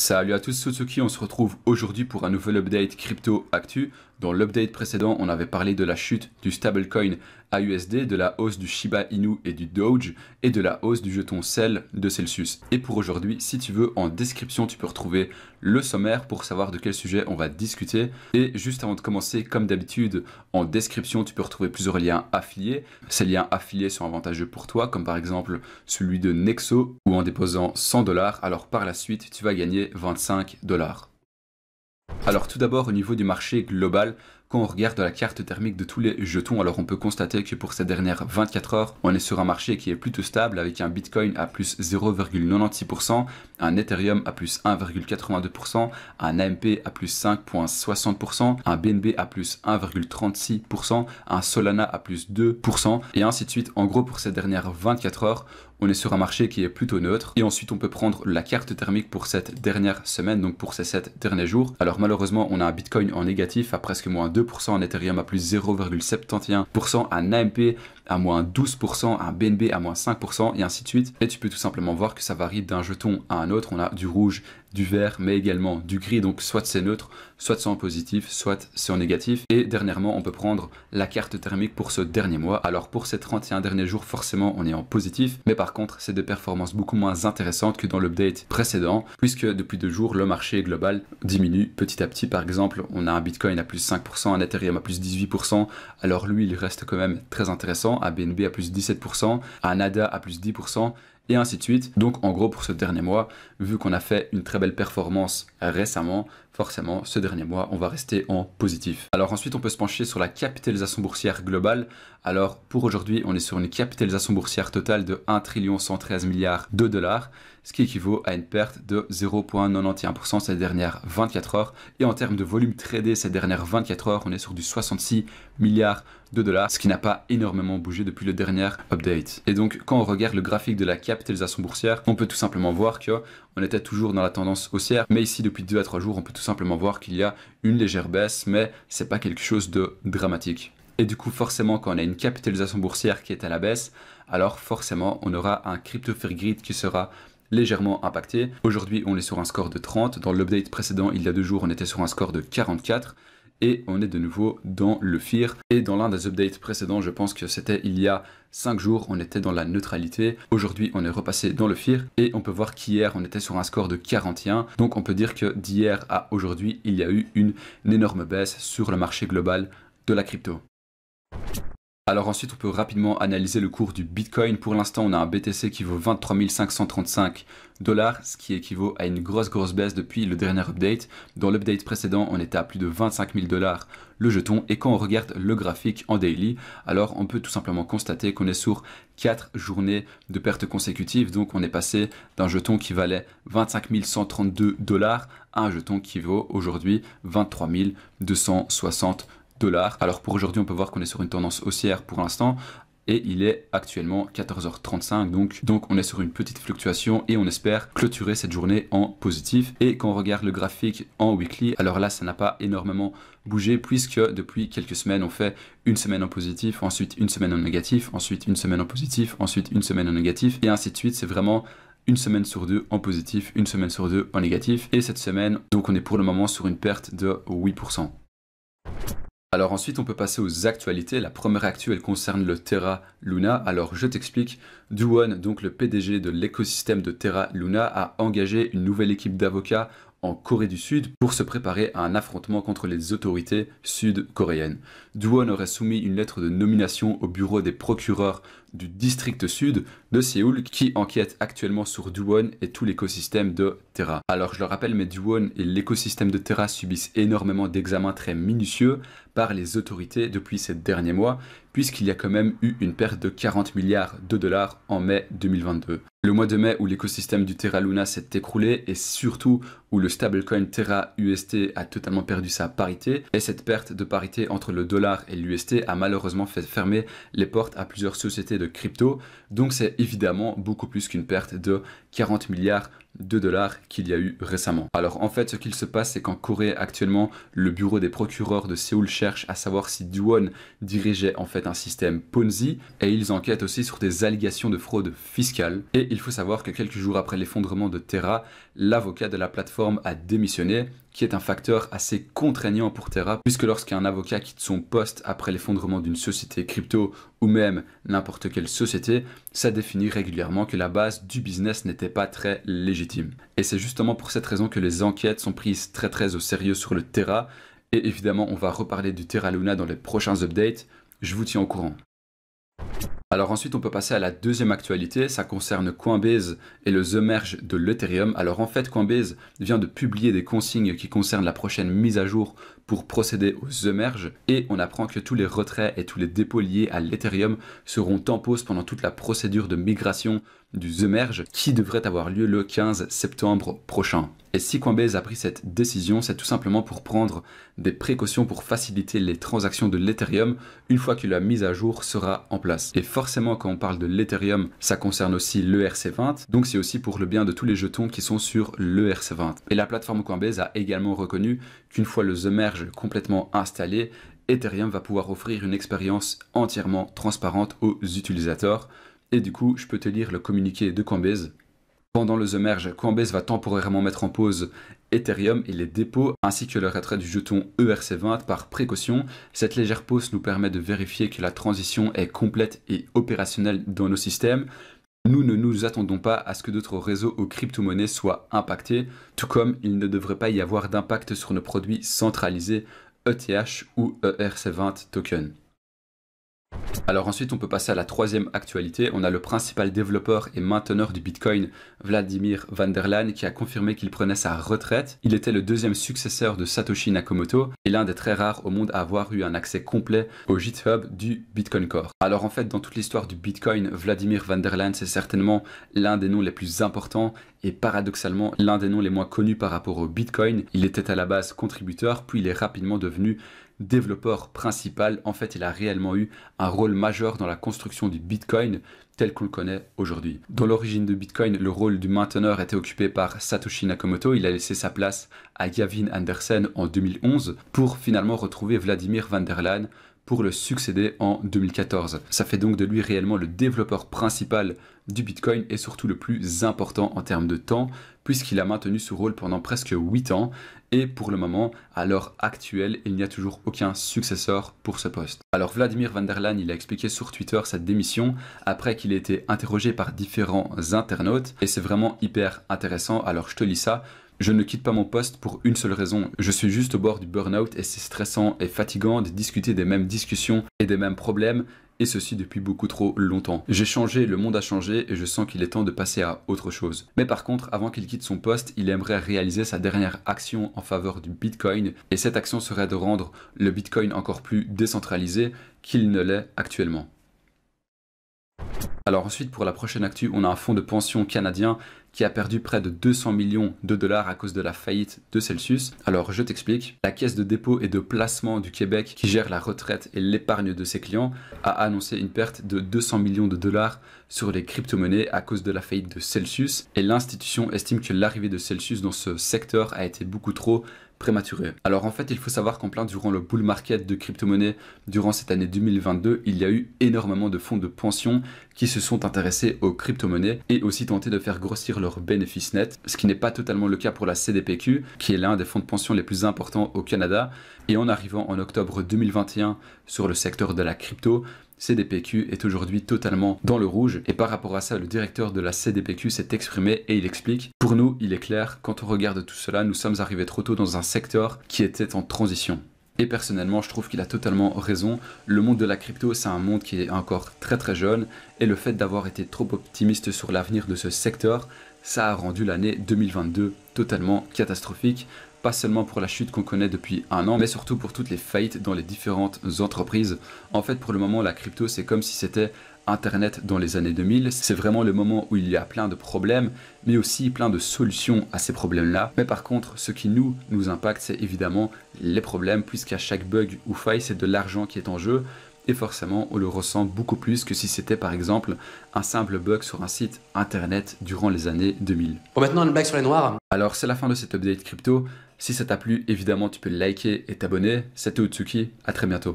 Salut à tous Suzuki, on se retrouve aujourd'hui pour un nouvel update crypto actu. Dans l'update précédent, on avait parlé de la chute du stablecoin AUSD, de la hausse du Shiba Inu et du Doge et de la hausse du jeton CEL de Celsius. Et pour aujourd'hui, si tu veux, en description, tu peux retrouver le sommaire pour savoir de quel sujet on va discuter. Et juste avant de commencer, comme d'habitude, en description, tu peux retrouver plusieurs liens affiliés. Ces liens affiliés sont avantageux pour toi, comme par exemple celui de Nexo, où en déposant 100 $, alors par la suite, tu vas gagner 25 $. Alors tout d'abord au niveau du marché global, quand on regarde la carte thermique de tous les jetons, alors on peut constater que pour ces dernières 24 heures, on est sur un marché qui est plutôt stable avec un Bitcoin à plus 0,96%, un Ethereum à plus 1,82%, un AMP à plus 5,60%, un BNB à plus 1,36%, un Solana à plus 2% et ainsi de suite. En gros, pour ces dernières 24 heures, on est sur un marché qui est plutôt neutre. Et ensuite, on peut prendre la carte thermique pour cette dernière semaine, donc pour ces 7 derniers jours. Alors malheureusement, on a un Bitcoin en négatif à presque moins 2%, un Ethereum à plus 0,71%, un AMP à moins 12%, un BNB à moins 5% et ainsi de suite. Et tu peux tout simplement voir que ça varie d'un jeton à un autre. On a du rouge, du vert, mais également du gris. Donc soit c'est neutre, soit c'est en positif, soit c'est en négatif. Et dernièrement, on peut prendre la carte thermique pour ce dernier mois. Alors pour ces 31 derniers jours, forcément, on est en positif. Mais par contre, c'est des performances beaucoup moins intéressantes que dans l'update précédent, puisque depuis 2 jours, le marché global diminue petit à petit. Par exemple, on a un Bitcoin à plus 5%, un Ethereum à plus 18%. Alors lui, il reste quand même très intéressant. Un BNB à plus 17%, un ADA à plus 10%. Et ainsi de suite. Donc en gros pour ce dernier mois, vu qu'on a fait une très belle performance récemment, forcément ce dernier mois on va rester en positif. Alors ensuite on peut se pencher sur la capitalisation boursière globale. Alors pour aujourd'hui on est sur une capitalisation boursière totale de 1 113 milliards de dollars, ce qui équivaut à une perte de 0,91% ces dernières 24 heures. Et en termes de volume tradé ces dernières 24 heures, on est sur du 66 milliards de dollars, ce qui n'a pas énormément bougé depuis le dernier update. Et donc quand on regarde le graphique de la capitalisation boursière, on peut tout simplement voir que on était toujours dans la tendance haussière, mais ici depuis 2 à 3 jours, on peut tout simplement voir qu'il y a une légère baisse, mais c'est pas quelque chose de dramatique. Et du coup, forcément, quand on a une capitalisation boursière qui est à la baisse, alors forcément, on aura un crypto fair grid qui sera légèrement impacté. Aujourd'hui, on est sur un score de 30. Dans l'update précédent, il y a 2 jours, on était sur un score de 44. Et on est de nouveau dans le fear. Et dans l'un des updates précédents, je pense que c'était il y a 5 jours, on était dans la neutralité. Aujourd'hui, on est repassé dans le fear. Et on peut voir qu'hier, on était sur un score de 41. Donc on peut dire que d'hier à aujourd'hui, il y a eu une énorme baisse sur le marché global de la crypto. Alors ensuite, on peut rapidement analyser le cours du Bitcoin. Pour l'instant, on a un BTC qui vaut 23 535 $, ce qui équivaut à une grosse baisse depuis le dernier update. Dans l'update précédent, on était à plus de 25 000 $ le jeton. Et quand on regarde le graphique en daily, alors on peut tout simplement constater qu'on est sur 4 journées de pertes consécutives. Donc on est passé d'un jeton qui valait 25 132 $ à un jeton qui vaut aujourd'hui 23 260 $. Alors pour aujourd'hui, on peut voir qu'on est sur une tendance haussière pour l'instant et il est actuellement 14h35. Donc on est sur une petite fluctuation et on espère clôturer cette journée en positif. Et quand on regarde le graphique en weekly, alors là, ça n'a pas énormément bougé puisque depuis quelques semaines, on fait une semaine en positif, ensuite une semaine en négatif, ensuite une semaine en positif, ensuite une semaine en négatif et ainsi de suite. C'est vraiment une semaine sur 2 en positif, une semaine sur 2 en négatif. Et cette semaine, donc on est pour le moment sur une perte de 8%. Alors ensuite, on peut passer aux actualités. La première actu, elle concerne le Terra Luna. Alors je t'explique. Duwon, donc le PDG de l'écosystème de Terra Luna, a engagé une nouvelle équipe d'avocats en Corée du Sud pour se préparer à un affrontement contre les autorités sud-coréennes. Duwon aurait soumis une lettre de nomination au bureau des procureurs du district sud de Séoul qui enquête actuellement sur Duwon et tout l'écosystème de Terra. Alors je le rappelle, mais Duwon et l'écosystème de Terra subissent énormément d'examens très minutieux par les autorités depuis ces derniers mois, puisqu'il y a quand même eu une perte de 40 milliards de dollars en mai 2022. Le mois de mai où l'écosystème du Terra Luna s'est écroulé et surtout où le stablecoin Terra UST a totalement perdu sa parité, et cette perte de parité entre le dollar et l'UST a malheureusement fait fermer les portes à plusieurs sociétés de crypto. Donc c'est évidemment beaucoup plus qu'une perte de 40 milliards de dollars qu'il y a eu récemment. Alors en fait ce qu'il se passe c'est qu'en Corée actuellement le bureau des procureurs de Séoul cherche à savoir si Do-won dirigeait en fait un système Ponzi et ils enquêtent aussi sur des allégations de fraude fiscale. Et il faut savoir que quelques jours après l'effondrement de Terra, l'avocat de la plateforme a démissionné, qui est un facteur assez contraignant pour Terra, puisque lorsqu'un avocat quitte son poste après l'effondrement d'une société crypto ou même n'importe quelle société, ça définit régulièrement que la base du business n'était pas très légitime. Et c'est justement pour cette raison que les enquêtes sont prises très au sérieux sur le Terra, et évidemment on va reparler du Terra Luna dans les prochains updates, je vous tiens au courant. Alors ensuite on peut passer à la deuxième actualité, ça concerne Coinbase et le The Merge de l'Ethereum. Alors en fait Coinbase vient de publier des consignes qui concernent la prochaine mise à jour pour procéder au The Merge et on apprend que tous les retraits et tous les dépôts liés à l'Ethereum seront en pause pendant toute la procédure de migration du The Merge qui devrait avoir lieu le 15 septembre prochain. Et si Coinbase a pris cette décision, c'est tout simplement pour prendre des précautions pour faciliter les transactions de l'Ethereum une fois que la mise à jour sera en place. Et forcément, quand on parle de l'Ethereum, ça concerne aussi l'ERC20, donc c'est aussi pour le bien de tous les jetons qui sont sur l'ERC20. Et la plateforme Coinbase a également reconnu qu'une fois le The Merge complètement installé, Ethereum va pouvoir offrir une expérience entièrement transparente aux utilisateurs. Et du coup, je peux te lire le communiqué de Coinbase. Pendant le The Merge, Coinbase va temporairement mettre en pause Ethereum et les dépôts ainsi que le retrait du jeton ERC20 par précaution. Cette légère pause nous permet de vérifier que la transition est complète et opérationnelle dans nos systèmes. Nous ne nous attendons pas à ce que d'autres réseaux aux crypto-monnaies soient impactés, tout comme il ne devrait pas y avoir d'impact sur nos produits centralisés ETH ou ERC20 token. Alors ensuite on peut passer à la troisième actualité, on a le principal développeur et mainteneur du Bitcoin, Vladimir van der Laan, qui a confirmé qu'il prenait sa retraite. Il était le deuxième successeur de Satoshi Nakamoto et l'un des très rares au monde à avoir eu un accès complet au GitHub du Bitcoin Core. Alors en fait dans toute l'histoire du Bitcoin, Vladimir van der Laan c'est certainement l'un des noms les plus importants et paradoxalement l'un des noms les moins connus par rapport au Bitcoin. Il était à la base contributeur puis il est rapidement devenu développeur principal. En fait il a réellement eu un rôle majeur dans la construction du Bitcoin tel qu'on le connaît aujourd'hui. Dans l'origine de Bitcoin, le rôle du mainteneur était occupé par Satoshi Nakamoto. Il a laissé sa place à Gavin Andersen en 2011 pour finalement retrouver Vladimir van der Laan pour le succéder en 2014. Ça fait donc de lui réellement le développeur principal du Bitcoin et surtout le plus important en termes de temps puisqu'il a maintenu ce rôle pendant presque 8 ans et pour le moment, à l'heure actuelle, il n'y a toujours aucun successeur pour ce poste. Alors Vladimir van der Laan, il a expliqué sur Twitter sa démission après qu'il ait été interrogé par différents internautes et c'est vraiment hyper intéressant, alors je te lis ça. Je ne quitte pas mon poste pour une seule raison, je suis juste au bord du burn-out et c'est stressant et fatigant de discuter des mêmes discussions et des mêmes problèmes et ceci depuis beaucoup trop longtemps. J'ai changé, le monde a changé et je sens qu'il est temps de passer à autre chose. Mais par contre, avant qu'il quitte son poste, il aimerait réaliser sa dernière action en faveur du Bitcoin et cette action serait de rendre le Bitcoin encore plus décentralisé qu'il ne l'est actuellement. Alors ensuite pour la prochaine actu, on a un fonds de pension canadien qui a perdu près de 200 millions de dollars à cause de la faillite de Celsius. Alors je t'explique, la caisse de dépôt et de placement du Québec qui gère la retraite et l'épargne de ses clients a annoncé une perte de 200 millions de dollars sur les crypto-monnaies à cause de la faillite de Celsius et l'institution estime que l'arrivée de Celsius dans ce secteur a été beaucoup trop prématuré. Alors en fait il faut savoir qu'en plein durant le bull market de crypto-monnaies durant cette année 2022, il y a eu énormément de fonds de pension qui se sont intéressés aux crypto-monnaies et aussi tenté de faire grossir leurs bénéfices nets, ce qui n'est pas totalement le cas pour la CDPQ qui est l'un des fonds de pension les plus importants au Canada et en arrivant en octobre 2021 sur le secteur de la crypto, CDPQ est aujourd'hui totalement dans le rouge et par rapport à ça, le directeur de la CDPQ s'est exprimé et il explique: pour nous, il est clair, quand on regarde tout cela, nous sommes arrivés trop tôt dans un secteur qui était en transition. Et personnellement, je trouve qu'il a totalement raison. Le monde de la crypto, c'est un monde qui est encore très jeune et le fait d'avoir été trop optimiste sur l'avenir de ce secteur, ça a rendu l'année 2022 totalement catastrophique. Pas seulement pour la chute qu'on connaît depuis un an, mais surtout pour toutes les faillites dans les différentes entreprises. En fait, pour le moment, la crypto, c'est comme si c'était Internet dans les années 2000. C'est vraiment le moment où il y a plein de problèmes, mais aussi plein de solutions à ces problèmes-là. Mais par contre, ce qui nous impacte, c'est évidemment les problèmes, puisqu'à chaque bug ou faille, c'est de l'argent qui est en jeu. et forcément on le ressent beaucoup plus que si c'était par exemple un simple bug sur un site internet durant les années 2000. Bon, maintenant une blague sur les noirs. Alors c'est la fin de cet update crypto. Si ça t'a plu, évidemment tu peux liker et t'abonner. C'était Utsuki, à très bientôt.